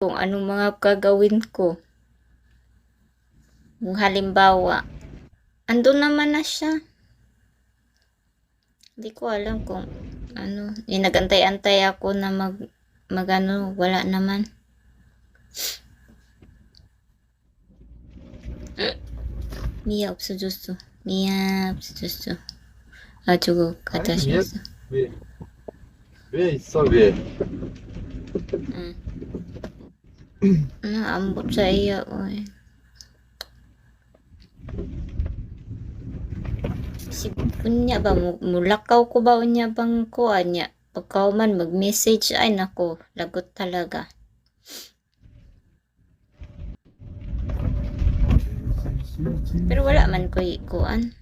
kung anong mga gagawin ko. Kung halimbawa, andun naman na siya. Hindi ko alam kung ano, nagantay-antay ako na magano, wala naman. 미야 없어졌어. 미야 없어졌어. 아, 저거 갖다 아니, 씌웠어. 왜 있어, 왜? 응. 안 percaya, oy. Si unya ba mulakaw ko ba unya bang kuan niya? Pagka man mag-message ay nako, lagot talaga. Pero wala man ko kuan.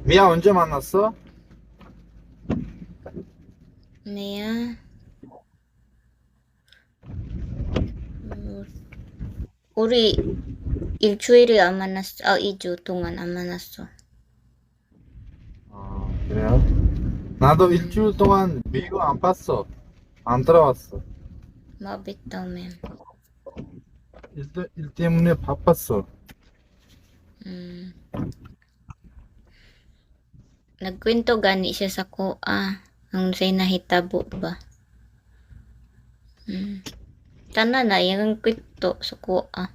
미야 언제 만났어? Niya. 우리 일주일에 안 만났어. 아, 2주 동안 안 만났어. 아, 그래요? 나도 일주일 동안 미국 안 봤어. 안 들어왔어. Mabit daw, ma'am. 일 때문에 바빴어. Nagkwento gani siya sa kuha. Ang say nahitabo ba? Tanan na yung kwento sa kuha.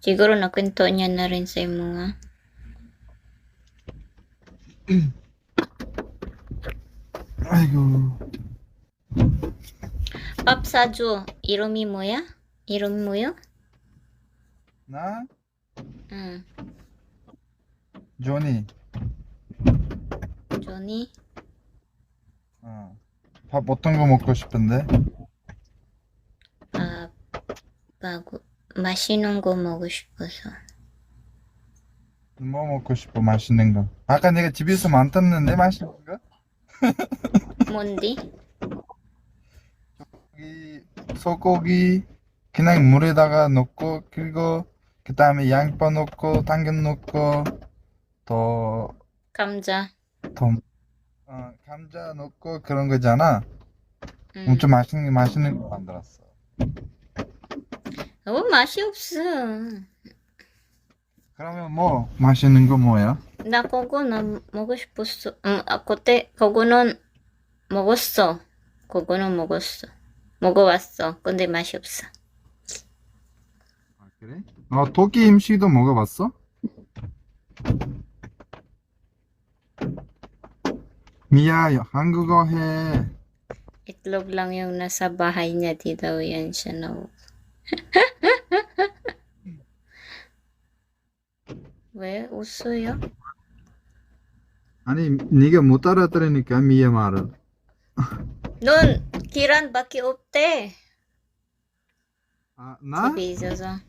Siguro nakwento niya na rin sa mga. 아이고. 밥 사줘. 이름이 뭐야? 이름이 뭐야? 나? 응. 조니. 조니? 밥 어떤 거 먹고 싶은데? 아, 맛있는 거 먹고 싶어서. 뭐 먹고 싶어, 맛있는 거? 아까 내가 집에서 만들었는데, 맛있는 거? 뭔데? 소고기 그냥 물에다가 넣고, 그리고 그 다음에 양파 넣고, 당근 넣고, 감자. 감자 넣고 그런 거잖아. 응. 엄청 맛있는 거 만들었어. 맛이 없어. 그러면 뭐 맛있는 거 뭐야? 나 그거 나 먹고 싶었어. 그때 그거는 먹었어. 그거는 먹었어. 먹어봤어. 근데 맛이 없어. 아, 그래? 토끼 음식도 먹어봤어? 미야, 한국어 해. Itlog lang yung nasa bahay niya. Di daw yan siya na. 왜 웃어요? 아니, 네가 못 알아들으니까 미야 말을. 넌 계란밖에 없대. 아, 나? 집에 있어서.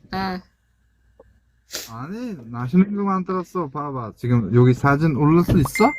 아니, 맛있는 거 만들었어. 봐봐. 지금 여기 사진 올릴 수 있어?